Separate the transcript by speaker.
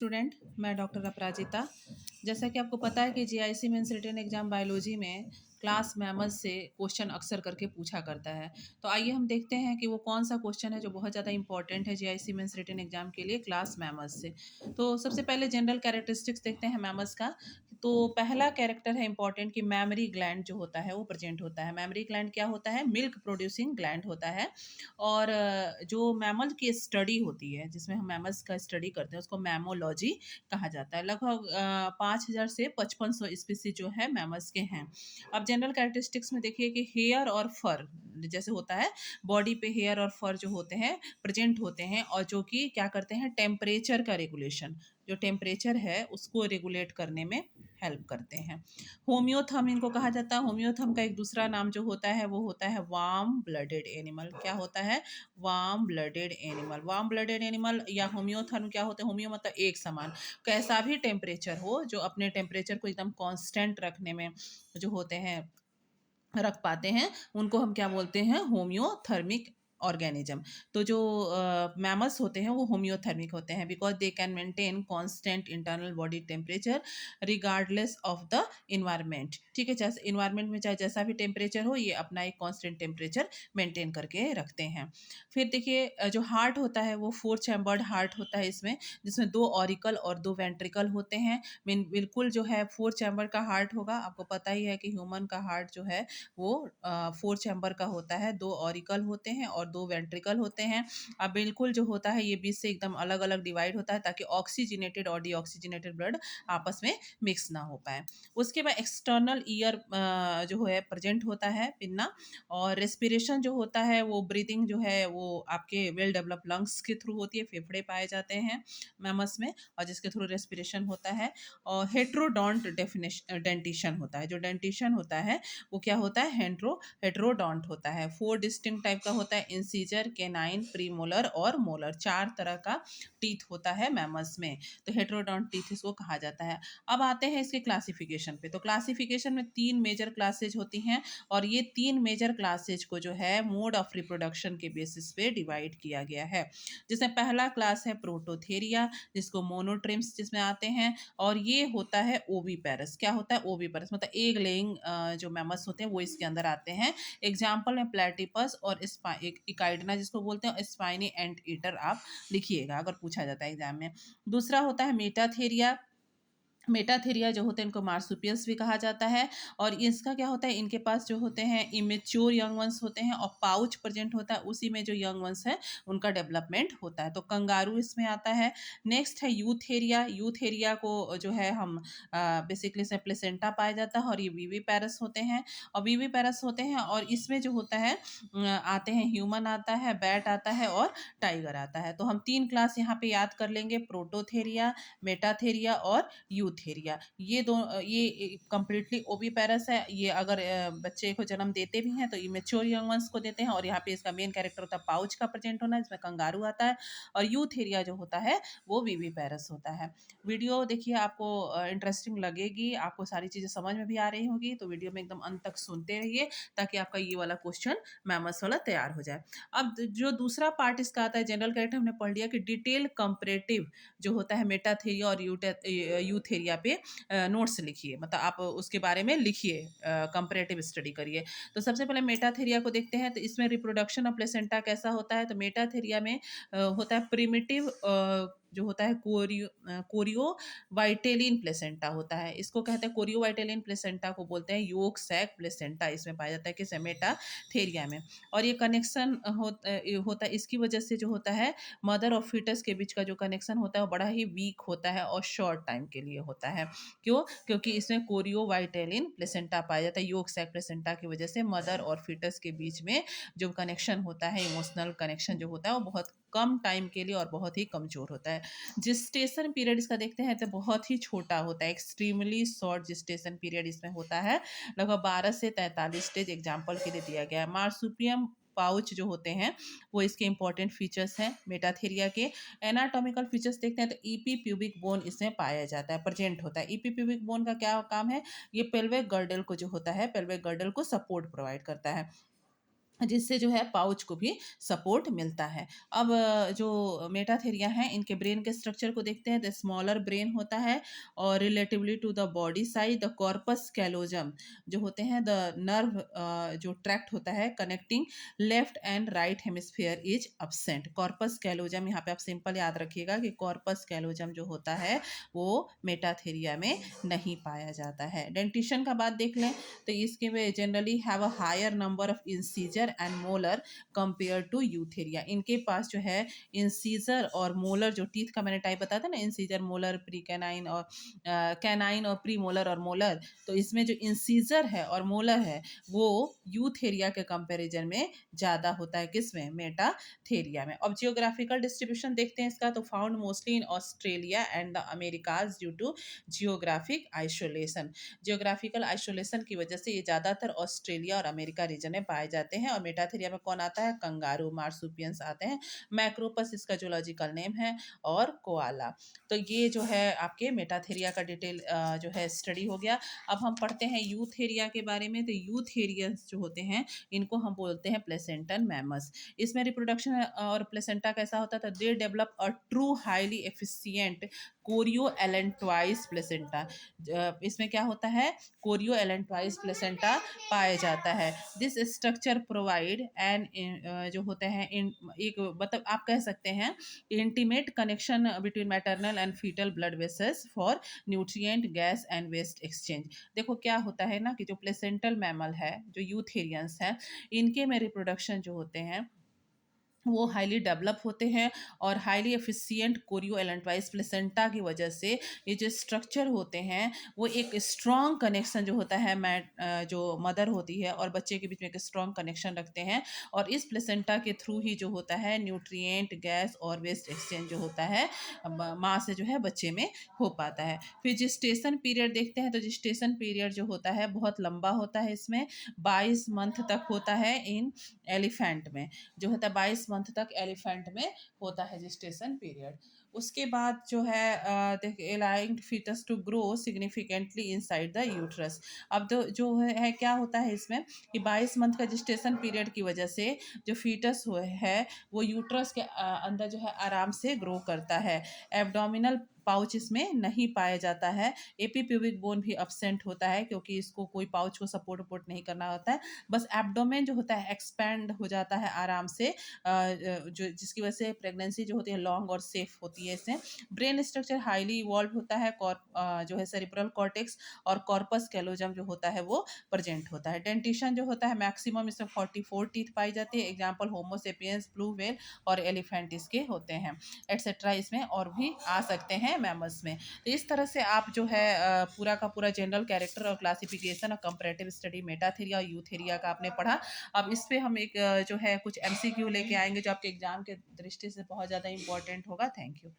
Speaker 1: Student, मैं doctor अपराजिता। जैसा कि आपको पता है कि GIC mains written exam biology में क्लास मैमल्स से क्वेश्चन अक्सर करके पूछा करता है। तो आइए हम देखते हैं कि वो कौन सा क्वेश्चन है जो बहुत ज़्यादा इंपॉर्टेंट है जीआईसी मेंस रिटन एग्जाम के लिए क्लास मैमल्स से। तो सबसे पहले जनरल कैरेक्टरिस्टिक्स देखते हैं मैमल्स का। तो पहला कैरेक्टर है इंपॉर्टेंट कि मैमरी ग्लैंड जो होता है वो प्रेजेंट होता है। मैमरी ग्लैंड क्या होता है? मिल्क प्रोड्यूसिंग ग्लैंड होता है। और जो मैमल की स्टडी होती है जिसमें हम मैमल्स का स्टडी करते हैं उसको मैमोलॉजी कहा जाता है। लगभग 5000 से 5500 स्पीसी जो है मैमल्स के हैं। अब जनरल कैरेक्टरिस्टिक्स में देखिए कि हेयर और फर जैसे होता है, बॉडी पे हेयर और फर जो होते हैं प्रेजेंट होते हैं और जो कि क्या करते हैं, टेम्परेचर का रेगुलेशन, जो टेम्परेचर है उसको रेगुलेट करने में हेल्प करते हैं। होम्योथम इनको कहा जाता है। होम्योथम का एक दूसरा नाम जो होता है वो होता है वार्म ब्लडेड एनिमल। क्या होता है? Warm blooded animal. Warm blooded animal या होम्योथर्म क्या होते हैं? होम्यो मतलब एक समान, कैसा भी टेम्परेचर हो, जो अपने टेम्परेचर को एकदम कांस्टेंट रखने में जो होते हैं, रख पाते हैं, उनको हम क्या बोलते हैं? Homeothermic organism. तो जो मैमल्स होते हैं वो होम्योथर्मिक होते हैं because they can maintain constant internal body temperature regardless of the environment. ठीक है, जैसे इन्वायरमेंट में चाहे जैसा भी टेम्परेचर हो, ये अपना एक कांस्टेंट टेम्परेचर मेंटेन करके रखते हैं। फिर देखिए जो हार्ट होता है वो 4 चैम्बर्ड हार्ट होता है इसमें, जिसमें 2 ऑरिकल और 2 वेंट्रिकल होते हैं। मीन बिल्कुल जो है 4 चैम्बर का हार्ट होगा। आपको पता ही है कि ह्यूमन का हार्ट जो है वो 4 चैम्बर का होता है, 2 ऑरिकल होते हैं और 2 वेंट्रिकल होते हैं। अब बिल्कुल जो होता है ये बीच से एकदम अलग-अलग डिवाइड होता है ताकि ऑक्सीजनेटेड और डीऑक्सीजनेटेड ब्लड आपस में मिक्स ना हो पाए। उसके बाद एक्सटर्नल ईयर जो है प्रेजेंट होता है, पिन्ना। और रेस्पिरेशन जो होता है वो ब्रीथिंग जो है वो आपके वेल डेवलप लंग्स के थ्रू होती है, फेफड़े पाए जाते हैं मैमल्स में और जिसके थ्रू रेस्पिरेशन होता है। और हेट्रोडोंट डेंटिशन होता है। जो डेंटिशन होता है वो क्या होता है? हेट्रोडोंट होता है। 4 डिस्टिंक्ट टाइप का होता है, इंसीजर, केनाइन, प्रीमोलर और मोलर। 4 तरह का टीथ होता है मैमल्स में, तो हेट्रोडोंट टीथ इसको कहा जाता है। अब आते हैं इसके क्लासिफिकेशन पे। तो क्लासिफिकेशन में 3 मेजर क्लासेज होती हैं और ये 3 मेजर क्लासेज को जो है मोड ऑफ रिप्रोडक्शन के बेसिस पे डिवाइड किया गया है। जिसमें पहला क्लास है प्रोटोथेरिया, जिसको मोनोट्रिम्स जिसमें आते हैं, और ये होता है ओवीपेरस। क्या होता है? ओवीपेरस मतलब एग लेइंग जो मैमल्स होते हैं वो इसके अंदर आते हैं। एग्जाम्पल है प्लेटिपस और इकाइडना जिसको बोलते हैं, स्पाइनी एंट ईटर आप लिखिएगा अगर पूछा जाता है एग्जाम में। दूसरा होता है मेटाथेरिया। मेटाथेरिया जो होते हैं इनको मार्सुपियल्स भी कहा जाता है। और इसका क्या होता है, इनके पास जो होते हैं इमेच्योर यंग वंस होते हैं और पाउच प्रेजेंट होता है, उसी में जो यंग वंस है उनका डेवलपमेंट होता है। तो कंगारू इसमें आता है। नेक्स्ट है यूथेरिया। यूथेरिया को जो है हम बेसिकली इसमें प्लेसेंटा पाया जाता है और ये वीवी पैरस होते हैं। और वीवी पैरस होते हैं और इसमें जो होता है आते हैं ह्यूमन आता है, बैट आता है और टाइगर आता है। तो हम 3 क्लास यहाँ पे याद कर लेंगे, प्रोटोथेरिया, मेटाथेरिया और यूथेरिया। ये कंप्लीटली ओवीपेरस है। ये अगर बच्चे को जन्म देते भी हैं तो इमेच्योर यंग वंस को देते हैं। और यहाँ पे इसका मेन कैरेक्टर होता है पाउच का प्रेजेंट होना, जिसमें कंगारू आता है। और यूथेरिया जो होता है वो विविपेरस होता है। वीडियो देखिए, आपको इंटरेस्टिंग लगेगी, आपको सारी चीज़ें समझ में भी आ रही होगी, तो वीडियो में एकदम अंत तक सुनते रहिए ताकि आपका ये वाला क्वेश्चन मैमल्स वाला तैयार हो जाए। अब जो दूसरा पार्ट इसका आता है जनरल कैरेक्टर, हमने पढ़ लिया कि डिटेल कंपैरेटिव जो होता है मेटाथेरिया और यूथेरिया पे नोट्स लिखिए, मतलब आप उसके बारे में लिखिए, कंपैरेटिव स्टडी करिए। तो सबसे पहले मेटाथेरिया को देखते हैं। तो इसमें रिप्रोडक्शन ऑफ प्लेसेंटा कैसा होता है? तो मेटाथेरिया में होता है प्रिमिटिव जो होता है कोरियो वाइटेलिन प्लेसेंटा होता है। इसको कहते हैं कोरियो वाइटेलिन प्लेसेंटा को बोलते हैं योक सैक प्लेसेंटा। इसमें पाया जाता है कि मेटाथेरिया में। और ये कनेक्शन होता है, इसकी वजह से जो होता है मदर और फीटस के बीच का जो कनेक्शन होता है वो बड़ा ही वीक होता है और शॉर्ट टाइम के लिए होता है। क्यों? क्योंकि इसमें कोरियो वाइटेलिन प्लेसेंटा पाया जाता है। योक सैक प्लेसेंटा की वजह से मदर और फीटस के बीच में जो कनेक्शन होता है, इमोशनल कनेक्शन जो होता है वो बहुत कम टाइम के लिए और बहुत ही कमजोर होता है। जिस्टेशन पीरियड इसका देखते हैं तो बहुत ही छोटा होता है, एक्सट्रीमली शॉर्ट जिस्टेशन पीरियड इसमें होता है। लगभग 12 से 43 डेज एग्जाम्पल के लिए दिया गया है। मार्सुपियम पाउच जो होते हैं वो इसके इंपॉर्टेंट फीचर्स हैं मेटाथेरिया के। एनाटॉमिकल फीचर्स देखते हैं तो ईपी प्यूबिक बोन इसमें पाया जाता है, प्रेजेंट होता है। ईपी प्यूबिक बोन का क्या काम है? ये पेल्विक गर्डल को जो होता है, पेल्विक गर्डल को सपोर्ट प्रोवाइड करता है। जिससे जो है पाउच को भी सपोर्ट मिलता है। अब जो मेटाथेरिया हैं इनके ब्रेन के स्ट्रक्चर को देखते हैं। द स्मॉलर ब्रेन होता है और relatively to the body size the corpus callosum जो होते हैं द नर्व जो ट्रैक्ट होता है connecting left and right hemisphere is absent. Corpus callosum यहाँ पे आप सिंपल याद रखिएगा कि कॉर्पस कैलोजम जो होता है वो मेटाथेरिया में नहीं पाया जाता है। डेंटिशन का बात देख लें तो इसके में generally have a higher number of incisor and molar compare to Eutheria. इनके पास जो है इंसीजर और मोलर जो टीथ का मैंने टाइप बताया था ना, इंसीजर मोलर प्री कैनाइन और कैनाइन और प्री मोलर और मोलर, तो इसमें जो इंसीजर है और मोलर है वो यूथेरिया के कंपैरिजन में ज़्यादा होता है। किसमें? मेटाथेरिया में। अब जियोग्राफिकल डिस्ट्रीब्यूशन देखते हैं इसका, तो found mostly in Australia and the Americas due to geographic isolation. Geographical isolation की वजह से ये ज़्यादातर ऑस्ट्रेलिया और अमेरिका रीजन में पाए जाते हैं। और मेटाथेरिया में कौन आता है? कंगारू, मार्सुपियंस आते हैं, मैक्रोपस इसका जूलॉजिकल नेम है, और कोआला। तो ये जो है आपके मेटाथेरिया का डिटेल जो है स्टडी हो गया। अब हम पढ़ते हैं यूथेरिया के बारे में। तो यूथेरियंस जो होते हैं इनको हम बोलते हैं प्लेसेंटल मैमल्स। इसमें रिप्रोडक्शन और प्लेसेंटा कैसा होता था? They develop a true highly efficient chorio allantoic placenta. इसमें क्या होता है? कोरियो एलेंट्वाइस प्लेसेंटा पाया जाता है। दिस स्ट्रक्चर प्रोवाइड एन जो होते हैं एक मतलब आप कह सकते हैं intimate connection between maternal and fetal blood vessels for nutrient gas and waste exchange. देखो क्या होता है ना कि जो प्लेसेंटल मैमल है, जो यूथेरियंस है, इनके में रिप्रोडक्शन जो होते हैं वो हाईली डेवलप होते हैं और highly efficient chorio allantoic placenta की वजह से ये जो स्ट्रक्चर होते हैं वो एक स्ट्रॉन्ग कनेक्शन जो होता है जो मदर होती है और बच्चे के बीच में एक स्ट्रॉन्ग कनेक्शन रखते हैं। और इस प्लेसेंटा के थ्रू ही जो होता है न्यूट्रिएंट गैस और वेस्ट एक्सचेंज जो होता है माँ से जो है बच्चे में हो पाता है। फिर जिस्टेशन पीरियड देखते हैं, तो जिस्टेशन पीरियड जो होता है बहुत लंबा होता है। इसमें 22 मंथ तक होता है इन एलिफेंट में, जो होता है 22 मंथ तक एलिफेंट में होता है जिस्टेशन पीरियड। उसके बाद जो है allowing fetus to grow significantly inside the uterus. अब तो जो है क्या होता है इसमें कि 22 मंथ का जिस्टेशन पीरियड की वजह से जो फीटस है वो यूट्रस के अंदर जो है आराम से ग्रो करता है। एब्डोमिनल पाउच इसमें नहीं पाया जाता है। एपीप्यूबिक बोन भी अब्सेंट होता है क्योंकि इसको कोई पाउच को सपोर्ट वपोर्ट नहीं करना होता है। बस एब्डोमेन जो होता है एक्सपैंड हो जाता है आराम से, जो जिसकी वजह से प्रेगनेंसी जो होती है लॉन्ग और सेफ होती है। इससे ब्रेन स्ट्रक्चर हाईली इवॉल्व होता है। जो है सेरिब्रल कॉर्टेक्स और कॉर्पस कैलोजम जो होता है वो प्रेजेंट होता है। डेंटिशन जो होता है मैक्सिमम इसमें 44 टीथ पाई जाती है। एग्जाम्पल होमोसेपियंस, ब्लू व्हेल और एलिफेंट इसके होते हैं, एटसेट्रा इसमें और भी आ सकते हैं मैमल्स में। तो इस तरह से आप जो है पूरा का पूरा जनरल कैरेक्टर और क्लासिफिकेशन और कंपैरेटिव स्टडी मेटाथेरिया और यूथेरिया का आपने पढ़ा। अब इस पे हम एक जो है कुछ एमसीक्यू लेके आएंगे जो आपके एग्जाम के दृष्टि से बहुत ज़्यादा इंपॉर्टेंट होगा। Thank you.